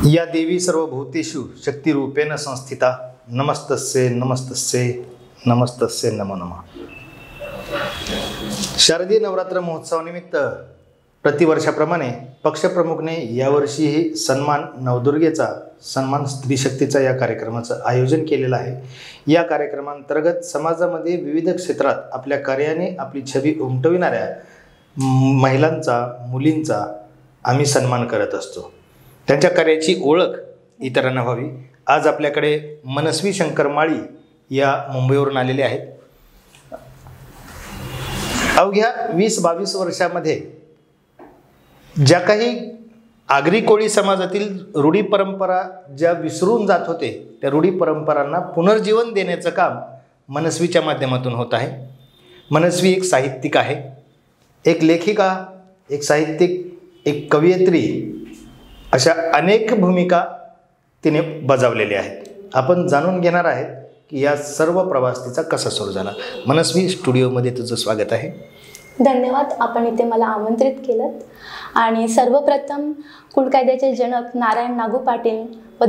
या देवी सर्वभूतेषु शक्तिरूपेण संस्थिता नमस्तस्ये नमस्तस्ये नमस्तस्ये नमो नमः। शारदीय नवरात्र महोत्सवानिमित्त प्रतिवर्षाप्रमाणे पक्षप्रमुखने यावर्षीही सन्मान नवदुर्गेचा सन्मान स्त्री शक्तीचा या कार्यक्रमाचं आयोजन केलेलं आहे। या कार्यक्रमांतर्गत समाजामध्ये विविध क्षेत्रात आपल्या कार्याने आपली छबी उमटविणाऱ्या महिलांचा मुलींचा आम्ही सन्मान करत असतो। त्यांच्या कार्याची ओळख इतरांना व्हावी। आज आपल्याकडे मनस्वी शंकर माळी या मुंबईवरून आलेले आहेत। अवघ्या 20-22 वर्षामध्ये ज्या काही आगरी कोळी समाजातील रूढी परंपरा ज्या विसरून जात होते त्या रूढी परंपरांना पुनर्जीवन देण्याचं काम मनस्वीच्या माध्यमातून होत आहे। मनस्वी एक साहित्यिक आहे, एक लेखिका, एक साहित्यिक, एक कवयित्री, अशा अनेक भूमिका तिने बजावलेल्या आहेत। आपण जाणून घेणार आहेत की या सर्व प्रवास तिचा कसा सुरू झाला। मनस्वी, स्टुडिओमध्ये तुझं स्वागत आहे। धन्यवाद, आपण इथे मला आमंत्रित केलं। आणि सर्वप्रथम कुळकायद्याचे जनक नारायण नागू पाटील व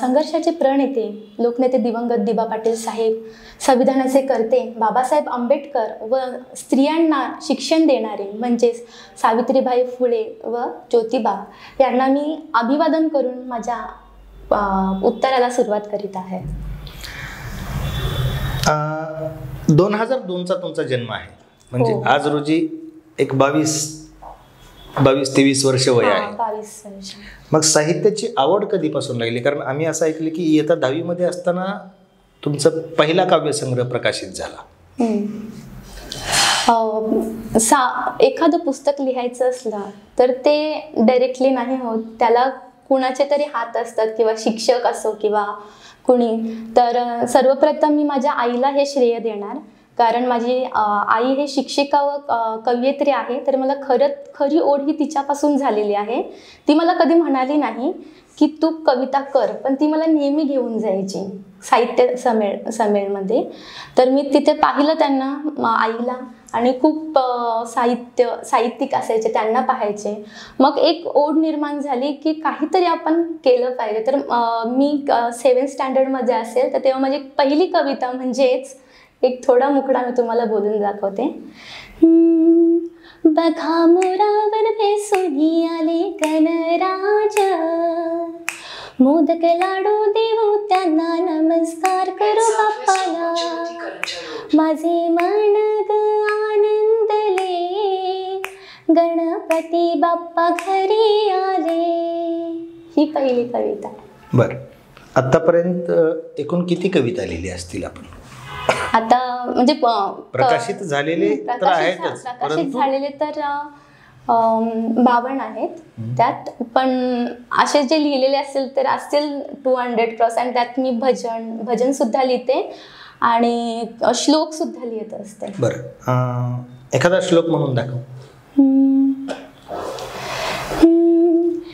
संघर्षाचे प्रणेते लोकनेते दिवंगत दिबा पाटील साहेब, संविधानाचे कर्ते बाबासाहेब आंबेडकर व स्त्रियांना शिक्षण देणारे म्हणजेच सावित्रीबाई फुले व ज्योतिबा यांना मी अभिवादन करून माझ्या उत्तराला सुरुवात करीत आहे। 2002चा तुमचा जन्म आहे, म्हणजे आज रोजी एक 22-23 वर्ष वय आहे। 22 वर्ष। मग साहित्याची आवड कधीपासून लागली? कारण आम्ही असं ऐकलं की इयत्ता 10वी मध्ये असताना तुमचा पहिला काव्यसंग्रह प्रकाशित झाला। एखादं पुस्तक लिहायचं असलं तर ते डायरेक्टली नाही होत, त्याला कुणाचे तरी हात असतात किंवा शिक्षक असो किंवा कुणी। तर सर्वप्रथम मी माझ्या आईला हे श्रेय देणार, कारण माझी आई हे शिक्षिका व कवयित्री आहे। तर मला खरी ओढ ही तिच्यापासून झालेली आहे। ती मला कधी म्हणाली नाही की तू कविता कर, पण ती मला नेहमी घेऊन जायची साहित्य संमेलनामध्ये। तर मी तिथे पाहिलं त्यांना, आईला, आणि खूप साहित्यिक असायचे त्यांना पाहायचे। मग एक ओढ निर्माण झाली की काहीतरी आपण केलं पाहिजे। तर मी 7th स्टँडर्डमध्ये असेल तर तेव्हा माझी पहिली कविता म्हणजेच एक थोडा मुखडा मी तुम्हाला बोलून दाखवते। बघा मोरावर बेसुनी आले गणराज, मोदक लाडू देऊ त्यांना नमस्कार करू बाप्पाला, माझे मन ग आनंदले गणपती बाप्पा घरी आले। ही पहिली कविता। बर, आतापर्यंत एकूण किती कविता लिहिली असतील आपण? आता म्हणजे प्रकाशित झालेले तर आहेतच, प्रकाशित झालेले तर 52 आहेत त्यात, पण असे जे लिहिलेले असतील तर असतील 200%। त्यात मी भजन सुद्धा लिहिते आणि श्लोक सुद्धा लिहित असते। बरं, एखादा श्लोक म्हणून दाखव।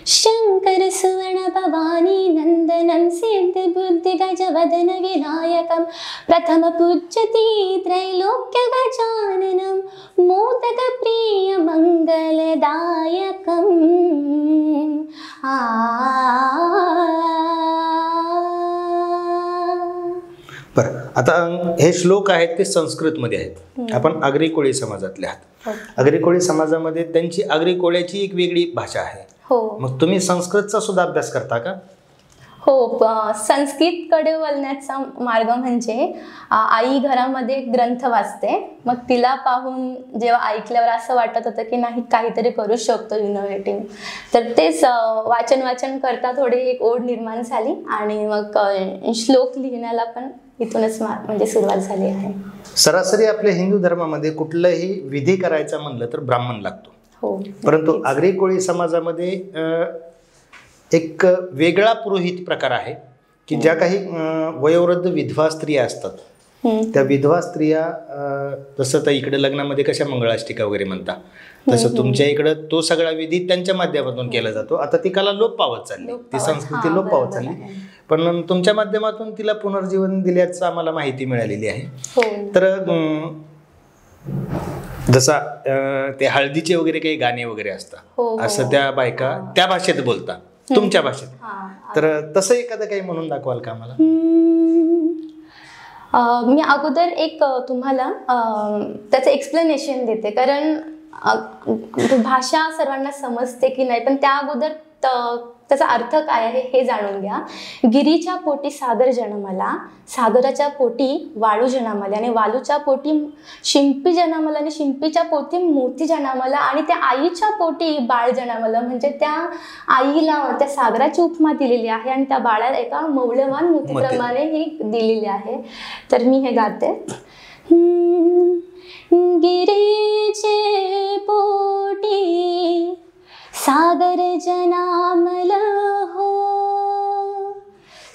शंकर सुवर्ण भवानी नंदनं सिद्ध बुद्धि गजवदन विनायकं प्रथम पूज्यति त्रैलोक्य गजाननं मोदक प्रिय मंगलदायकं। बरं, आता हे श्लोक आहेत ते संस्कृतमध्ये आहेत। आपण आगरी कोळी समाजातले आहात। आगरी कोळी समाजामध्ये त्यांची आगरी कोळ्याची एक वेगळी भाषा आहे। मग तुम्ही संस्कृतचा सुद्धा अभ्यास करता का? हो, संस्कृतकडे वळण्याचा मार्ग म्हणजे आई घरामध्ये ग्रंथ वाचते, मग तिला पाहून जेव्हा ऐकल्यावर असं वाटत होतं की नाही काहीतरी करू शकतो इनोव्हेटिव्ह। तर तेच वाचन करता थोडी एक ओढ निर्माण झाली आणि मग श्लोक लिहिण्याला पण इथूनच म्हणजे सुरुवात झाली आहे। सरासरी आपल्या हिंदू धर्मामध्ये कुठलाही विधी करायचा म्हणलं तर ब्राह्मण लागतो। परंतु आगरी कोळी समाजामध्ये एक वेगळा पुरोहित प्रकार आहे की ज्या काही वयोवृद्ध विधवा स्त्रिया असतात, त्या विधवा स्त्रिया जसं तर इकडे लग्नामध्ये कशा मंगळाष्टिका वगैरे म्हणता, तसं तुमच्या इकडं तो सगळा विधी त्यांच्या माध्यमातून केला जातो। आता ती कला लोप पावत चालली, ती संस्कृती लोप पावत चालली, पण तुमच्या माध्यमातून तिला पुनर्जीवन दिल्याचं आम्हाला माहिती मिळालेली आहे। तर जसा ते हळदीचे वगैरे काही गाणे वगैरे असतात, असं त्या बायका त्या भाषेत बोलतात। तुमच्या भाषेत. तर तसं एखादं काही म्हणून दाखवाल का मला? मी अगोदर एक तुम्हाला त्याचं एक्सप्लेनेशन देते, कारण भाषा सर्वांना समजते की नाही, पण त्या अगोदर त्याचा अर्थ काय आहे हे जाणून घ्या. गिरीच्या पोटी सागर जन्मला, सागराच्या पोटी वाळू जन्मला, आणि वाळूच्या पोटी शिंपी जन्मला, आणि शिंपीच्या पोटी मोती जन्मला, आणि त्या आईच्या पोटी बाळ जन्मलं. म्हणजे त्या आईला त्या सागराची उपमा दिलेली आहे आणि त्या बाळाला एका मौल्यवान मोतीप्रमाणे ही दिलेली आहे. तर मी हे गाते. गिरीचे पोटी सागर जन्मला हो,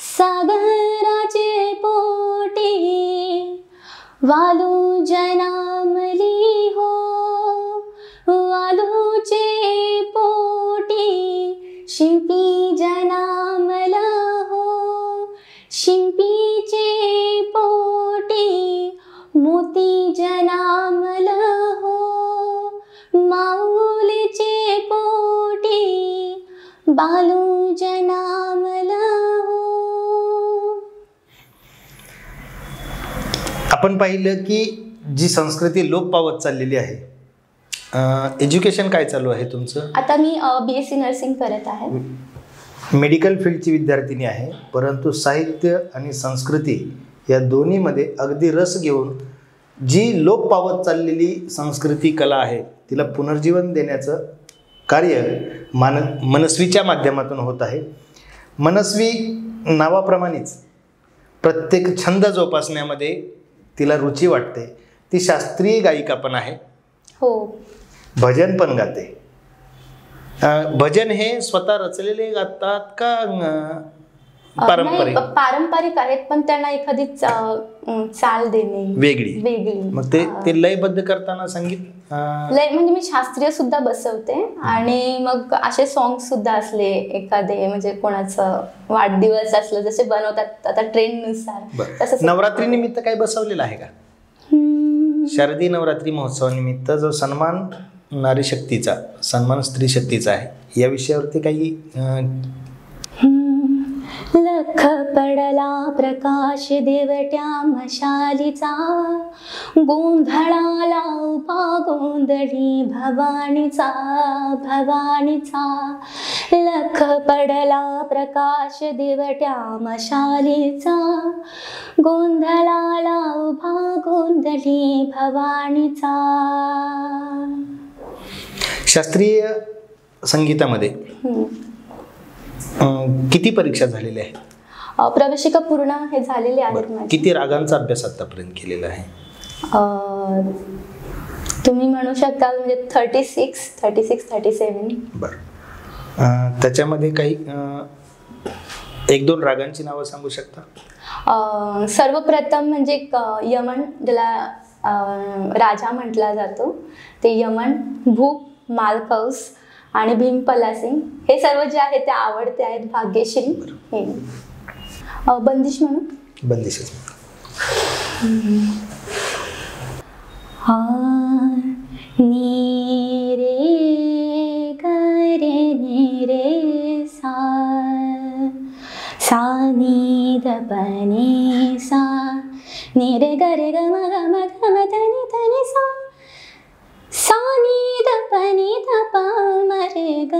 सागराचे पोटी वालू जन्मली हो, वालूचे पोटी शिंपी जन्मला हो, शिंपीचे पोटी मोती जन्मला हो, माऊलीचे पोटी बालू जन्मला हो. आपण पाहिलं की जी संस्कृती लोप पावत चाललेली आहे. एज्युकेशन काय चालू आहे तुमचं? आता मी BSc नर्सिंग करत आहे. मेडिकल फील्डची विद्यार्थिनी आहे, परंतु साहित्य आणि संस्कृती या दोन्हीमध्ये अगदी रस घेऊन जी लोप पावत चाललेली संस्कृती कला आहे तिला पुनर्जीवन देण्याचं कार्य मनस्वीच्या माध्यमातून होत आहे. मनस्वी नावाप्रमाणेच प्रत्येक छंद जोपासण्यामध्ये तिला रुची वाटते. ती शास्त्रीय गायिका पण आहे, हो, भजन पण गाते. भजन हे स्वतः रचलेले गातात का पारंपरिक आहेत, पण त्यांना एखादी चाल देणे वेगळी. मग ते लयबद्ध करताना संगीत लय म्हणजे मी शास्त्रीय सुद्धा बसवते, आणि मग असे सॉंग सुद्धा असले एखादे, म्हणजे कोणाचं वाढदिवस असलं जसे बनवतात आता ट्रेंडनुसार तसं. नवरात्री निमित्त काही बसवलेलं आहे का? शारदीय नवरात्री महोत्सवानिमित्त जो सन्मान नारी शक्तीचा, सन्मान स्त्री शक्तीचा आहे, या विषयावरती काही लख पडला प्रकाश देवट्या मशालीचा, गोंधळाला उभा गोंधळी भवानीचा, भवानीचा. लख पडला प्रकाश देवट्या मशालीचा, गोंधळाला उभा गोंधळी भवानीचा. शास्त्रीय संगीतामध्ये किती परीक्षा झालेल्या आहेत? प्रवेशिका पूर्ण हे झालेले आहेत. किती रागांचा अभ्यास आतापर्यंत केलेला आहे? तुम्ही म्हणू शकता म्हणजे 36-37. बरं. त्याच्यामध्ये काही 1-2 रागांची नावं सांगू शकता? सर्वप्रथम म्हणजे यमन, ज्याला राजा म्हटला जातो, ते यमन, भूप, मालकौस आणि भीमपलासिंग, हे सर्व जे आहेत ते आवडते आहेत. भाग्यश्री हे. बंदिश म्हणून बंदिश. नी रे ग रे नी रे सा, सा नी द प नी सा, नी रे ग रे ग म ग म ध म ध नी ध नी सा, सा नी द प नी ध प म रे ग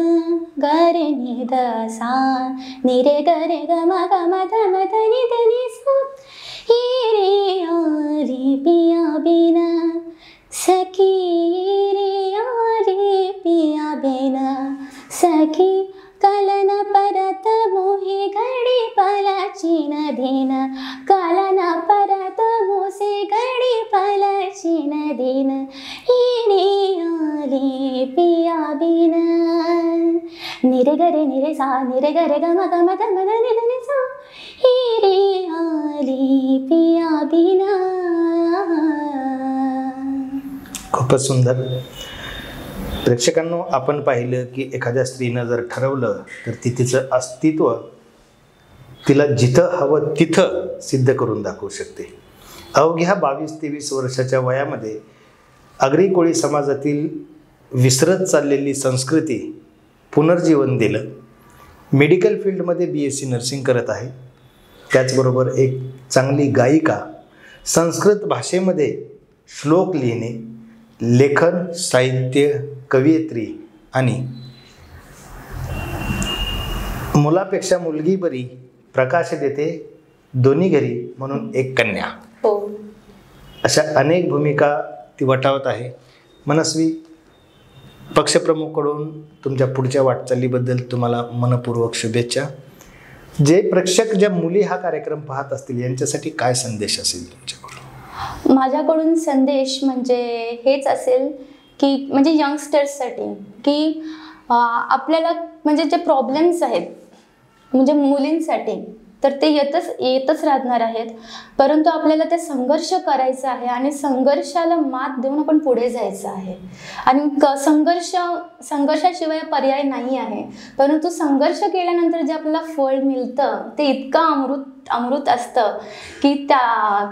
ग रे नी ध सा, नी रे ग रे ग म ध नी ध नी सा. ही रे आली पिया बिना सखी, रे आली पिया बिना सखी, कलन परत मोहे घडी पलाची नदीन, कलन परत मोसे घडी पलाची नदीन. हिने आली पिया बिना, निरे गरे निरे सा, निरे गरे ग म ध म ध नि ध नि सा, हिरे आली पिया बिना. खूपच सुंदर. प्रेक्षकांनो, आपण पाहिलं की एखाद्या स्त्रीनं जर ठरवलं तर ती तिचं अस्तित्व तिला जिथं हवं तिथं सिद्ध करून दाखवू शकते. अवघ्या 22-23 वर्षाच्या वयामध्ये आगरी कोळी समाजातील विसरत चाललेली संस्कृती पुनर्जीवन दिलं. मेडिकल फील्डमध्ये BSc नर्सिंग करत आहे. त्याचबरोबर एक चांगली गायिका, संस्कृत भाषेमध्ये श्लोक लिहिणे, लेखन, साहित्य, कवयित्री आणि मुलापेक्षा मुलगी बरी, प्रकाश देते दोन्ही घरी म्हणून एक कन्या. अशा अनेक भूमिका ती वटावत आहे. मनस्वी, पक्षप्रमुखकडून तुमच्या पुढच्या वाटचालीबद्दल तुम्हाला मनपूर्वक शुभेच्छा. जे प्रेक्षक, ज्या मुली हा कार्यक्रम पाहत असतील, यांच्यासाठी काय संदेश असेल तुमच्याकडून? माझ्याकडून संदेश म्हणजे हेच असेल की म्हणजे यंगस्टर्ससाठी की आपल्याला म्हणजे जे प्रॉब्लेम्स आहेत म्हणजे मुलींसाठी तर ते येतच राहणार आहेत, परंतु आपल्याला ते संघर्ष करायचा आहे आणि संघर्षाला मात देऊन आपण पुढे जायचं आहे. आणि संघर्षाशिवाय पर्याय नाही आहे, परंतु संघर्ष केल्यानंतर जे आपल्याला फळ मिळतं ते इतकं अमृत असतं की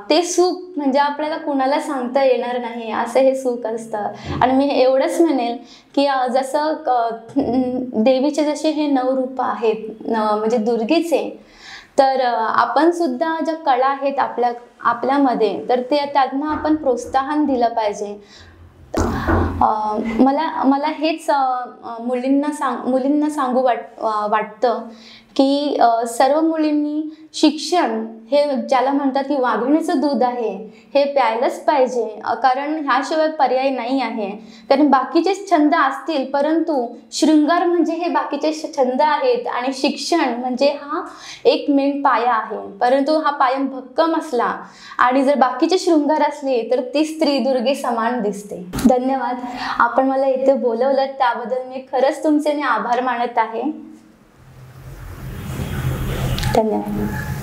ते सुख म्हणजे आपल्याला कुणाला सांगता येणार नाही, असं हे सुख असतं. आणि मी एवढंच म्हणेल की जसं देवीचे जसे हे 9 रूप आहेत म्हणजे दुर्गेचे, तर आपण सुद्धा ज्या कला आहेत आपल्यामध्ये तर त्यांना आपण प्रोत्साहन दिलं पाहिजे. मला हेच मुलींना सांगू वाटतं की सर्व मुलींनी शिक्षण हे ज्याला म्हणतात की वाघिणीचं दूध आहे हे प्यायलंच पाहिजे, कारण ह्याशिवाय पर्याय नाही आहे. कारण बाकीचे छंद असतील परंतु शृंगार म्हणजे हे बाकीचे छंद आहेत आणि शिक्षण म्हणजे हा एक मेन पाया आहे. परंतु हा पाया भक्कम असला आणि जर बाकीचे शृंगार असले तर ती स्त्री दुर्गे समान दिसते. धन्यवाद. आपण मला इथे बोलवलं त्याबद्दल मी खरंच तुमचे आभार मानत आहे. धन्यवाद.